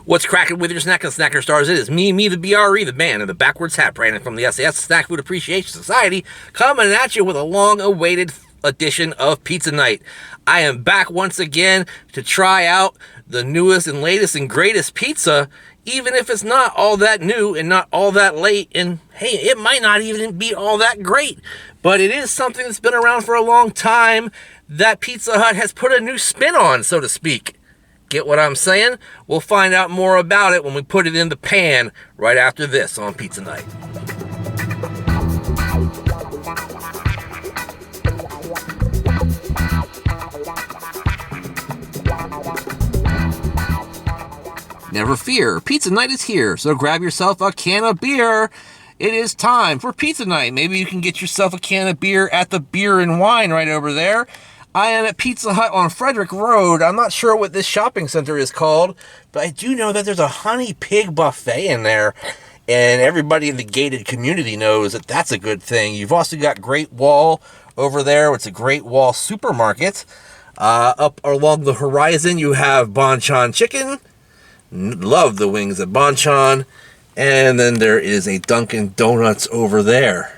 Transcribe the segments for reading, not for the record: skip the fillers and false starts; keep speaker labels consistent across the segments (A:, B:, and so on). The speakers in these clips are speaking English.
A: What's cracking with your snack and snacker stars? It is me, the BRE, the band, and the backwards hat, Brandon from the SAS Snack Food Appreciation Society, coming at you with a long-awaited edition of Pizza Night. I am back once again to try out the newest and latest and greatest pizza, even if it's not all that new and not all that late, and hey, it might not even be all that great, but it is something that's been around for a long time that Pizza Hut has put a new spin on, so to speak. Get what I'm saying? We'll find out more about it when we put it in the pan right after this on Pizza Night. Never fear, Pizza Night is here, so grab yourself a can of beer. It is time for Pizza Night. Maybe you can get yourself a can of beer at the Beer and Wine right over there. I am at Pizza Hut on Frederick Road. I'm not sure what this shopping center is called, but I do know that there's a honey pig buffet in there, and everybody in the gated community knows that that's a good thing. You've also got Great Wall over there. It's a Great Wall supermarket. Up along the horizon, you have Bonchon Chicken. Love the wings at Bonchon. And then there is a Dunkin' Donuts over there.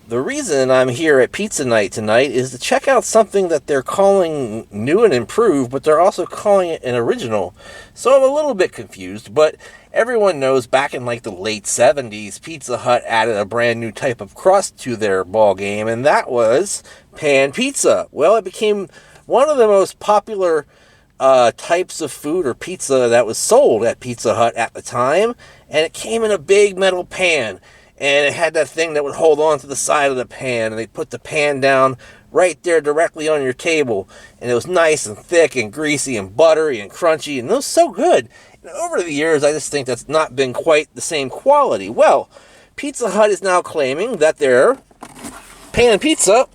A: The reason I'm here at Pizza Night tonight is to check out something that they're calling new and improved, but they're also calling it an original. So I'm a little bit confused, but everyone knows back in like the late 70s, Pizza Hut added a brand new type of crust to their ball game, and that was pan pizza. Well, it became one of the most popular types of food or pizza that was sold at Pizza Hut at the time, and it came in a big metal pan. And it had that thing that would hold on to the side of the pan, and they put the pan down right there directly on your table, and it was nice and thick and greasy and buttery and crunchy, and it was so good. And over the years, I just think that's not been quite the same quality. Well, Pizza Hut is now claiming that their pan pizza,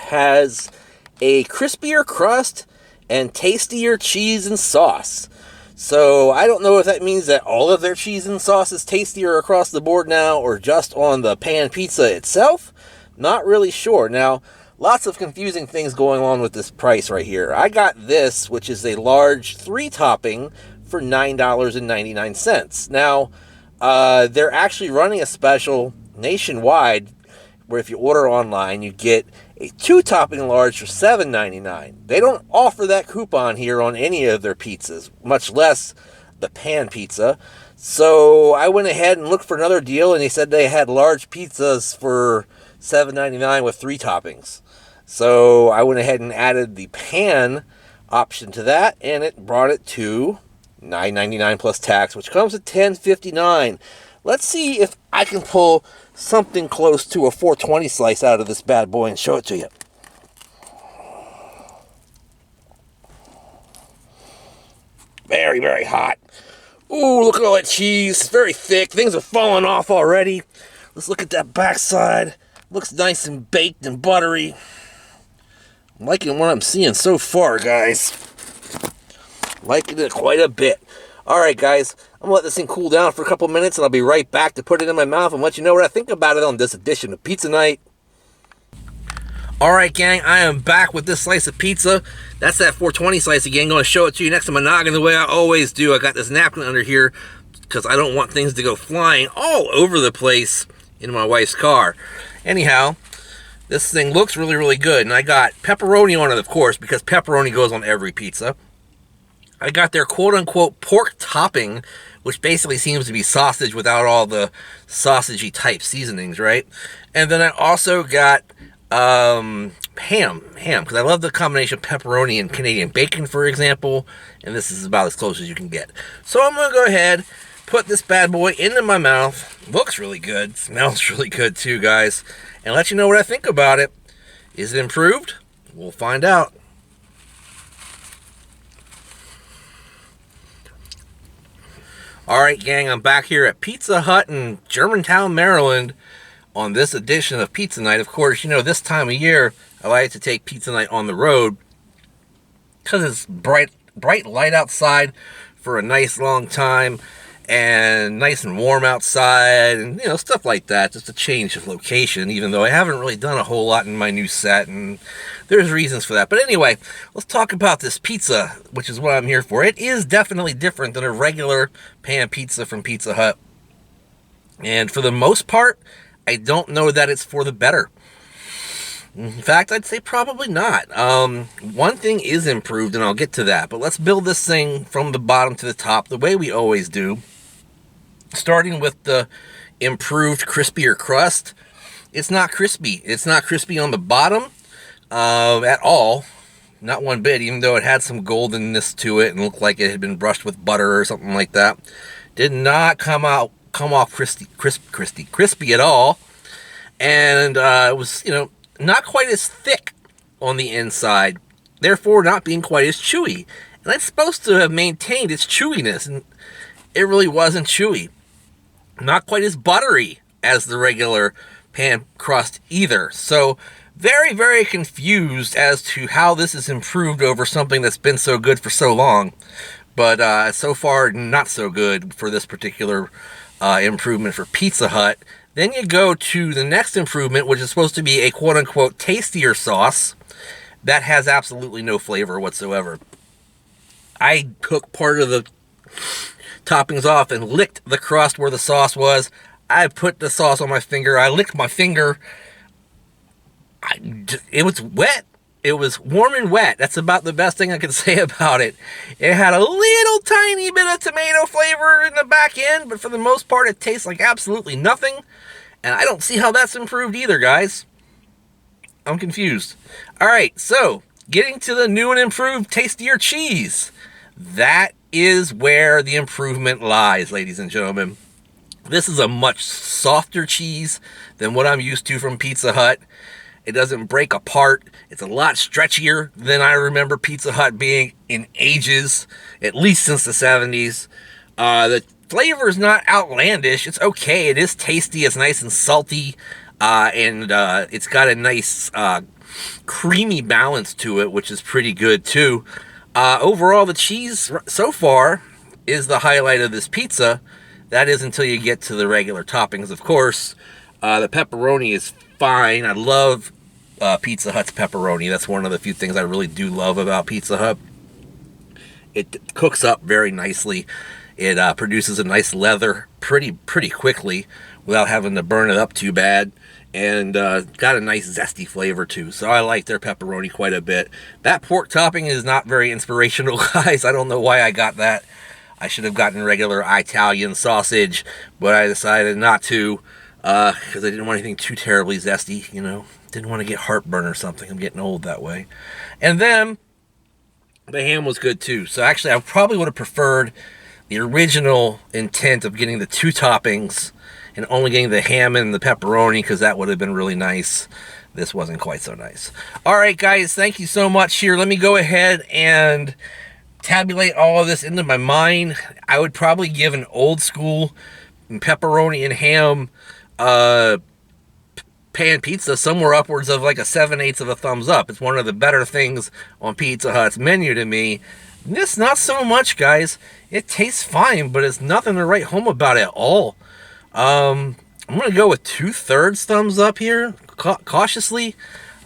A: has a crispier crust and tastier cheese and sauce. So I don't know if that means that all of their cheese and sauce is tastier across the board now or just on the pan pizza itself. Not really sure. Now, lots of confusing things going on with this price right here. I got this, which is a large 3-topping for $9.99. Now, they're actually running a special nationwide where if you order online, you get a 2-topping large for $7.99. They don't offer that coupon here on any of their pizzas, much less the pan pizza. So I went ahead and looked for another deal, and they said they had large pizzas for $7.99 with 3 toppings. So I went ahead and added the pan option to that, and it brought it to $9.99 plus tax, which comes to $10.59. Let's see if I can pull something close to a 420 slice out of this bad boy and show it to you. Very, very hot. Ooh, look at all that cheese. It's very thick. Things are falling off already. Let's look at that backside. Looks nice and baked and buttery. I'm liking what I'm seeing so far, guys. Liking it quite a bit. Alright, guys. I'm going to let this thing cool down for a couple minutes, and I'll be right back to put it in my mouth and let you know what I think about it on this edition of Pizza Night. Alright, gang, I am back with this slice of pizza. That's that 420 slice again. I'm going to show it to you next to my noggin the way I always do. I got this napkin under here because I don't want things to go flying all over the place in my wife's car. Anyhow, this thing looks really, really good, and I got pepperoni on it, of course, because pepperoni goes on every pizza. I got their quote-unquote pork topping, which basically seems to be sausage without all the sausagey type seasonings, right? And then I also got ham, because I love the combination of pepperoni and Canadian bacon, for example, and this is about as close as you can get. So I'm going to go ahead, put this bad boy into my mouth. Looks really good, smells really good too, guys, and let you know what I think about it. Is it improved? We'll find out. Alright, gang, I'm back here at Pizza Hut in Germantown, Maryland on this edition of Pizza Night. Of course, you know, this time of year, I like to take Pizza Night on the road because it's bright light outside for a nice long time. and nice and warm outside, and stuff like that, just a change of location, even though I haven't really done a whole lot in my new set, and there's reasons for that. But anyway, let's talk about this pizza, which is what I'm here for. It is definitely different than a regular pan pizza from Pizza Hut, and for the most part, I don't know that it's for the better. In fact, I'd say probably not. One thing is improved, and I'll get to that, but let's build this thing from the bottom to the top the way we always do. Starting with the improved crispier crust. It's not crispy. It's not crispy on the bottom at all. Not one bit, even though it had some goldenness to it and looked like it had been brushed with butter or something like that. Did not come off crispy at all. And it was, not quite as thick on the inside, therefore not being quite as chewy. And it's supposed to have maintained its chewiness, and it really wasn't chewy. Not quite as buttery as the regular pan crust either. So very, very confused as to how this is improved over something that's been so good for so long. But so far, not so good for this particular improvement for Pizza Hut. Then you go to the next improvement, which is supposed to be a quote-unquote tastier sauce that has absolutely no flavor whatsoever. I took part of the toppings off and licked the crust where the sauce was. I put the sauce on my finger. I licked my finger. It was wet. It was warm and wet. That's about the best thing I can say about it. It had a little tiny bit of tomato flavor in the back end, but for the most part, it tastes like absolutely nothing. And I don't see how that's improved either, guys. I'm confused. All right, so getting to the new and improved tastier cheese. That is where the improvement lies, ladies and gentlemen. This is a much softer cheese than what I'm used to from Pizza Hut. It doesn't break apart. It's a lot stretchier than I remember Pizza Hut being in ages, at least since the 70s. The flavor is not outlandish. It's okay. It is tasty. It's nice and salty, and it's got a nice creamy balance to it, which is pretty good too. Overall, the cheese so far is the highlight of this pizza. That is until you get to the regular toppings, of course. The pepperoni is fine. I love Pizza Hut's pepperoni. That's one of the few things I really do love about Pizza Hut. It cooks up very nicely. It produces a nice leather pretty quickly without having to burn it up too bad. And got a nice zesty flavor too. So I like their pepperoni quite a bit. That pork topping is not very inspirational, guys. I don't know why I got that. I should have gotten regular Italian sausage, but I decided not to because I didn't want anything too terribly zesty, Didn't want to get heartburn or something. I'm getting old that way. And then the ham was good too. So actually, I probably would have preferred the original intent of getting the two toppings and only getting the ham and the pepperoni, because that would have been really nice. This wasn't quite so nice. All right, guys, thank you so much here. Let me go ahead and tabulate all of this into my mind. I would probably give an old school pepperoni and ham pan pizza somewhere upwards of like a 7/8 of a thumbs up. It's one of the better things on Pizza Hut's menu to me. This, not so much, guys. It tastes fine, but it's nothing to write home about at all. I'm going to go with 2/3 thumbs up here, cautiously,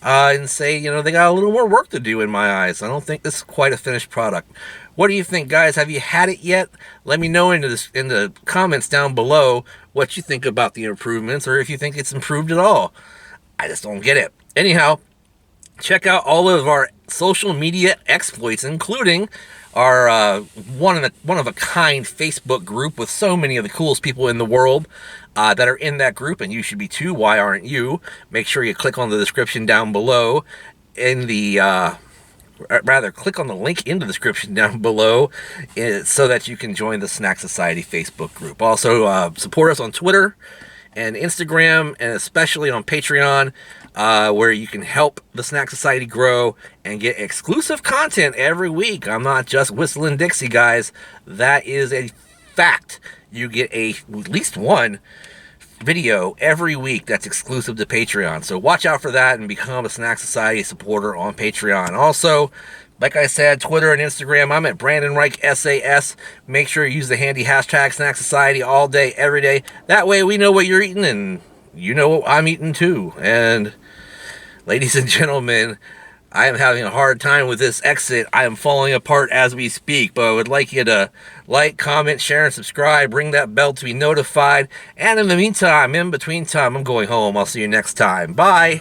A: and say, they got a little more work to do in my eyes. I don't think this is quite a finished product. What do you think, guys? Have you had it yet? Let me know in the comments down below what you think about the improvements, or if you think it's improved at all. I just don't get it. Anyhow, check out all of our social media exploits, including our one of a kind Facebook group with so many of the coolest people in the world that are in that group, and you should be too. Why aren't you? Make sure you click on the description down below in the rather, click on the link in the description down below so that you can join the Snack Society Facebook group. Also, support us on Twitter and Instagram, and especially on Patreon, where you can help the Snack Society grow and get exclusive content every week. I'm not just whistling Dixie, guys. That is a fact. You get at least one video every week that's exclusive to Patreon. So watch out for that and become a Snack Society supporter on Patreon. Also, Like I said, Twitter and Instagram, I'm at Brandon Reich SAS. Make sure you use the handy hashtag SnackSociety all day, every day. That way we know what you're eating and you know what I'm eating too. And ladies and gentlemen, I am having a hard time with this exit. I am falling apart as we speak, but I would like you to like, comment, share, and subscribe. Ring that bell to be notified. And in the meantime, in between time, I'm going home. I'll see you next time. Bye.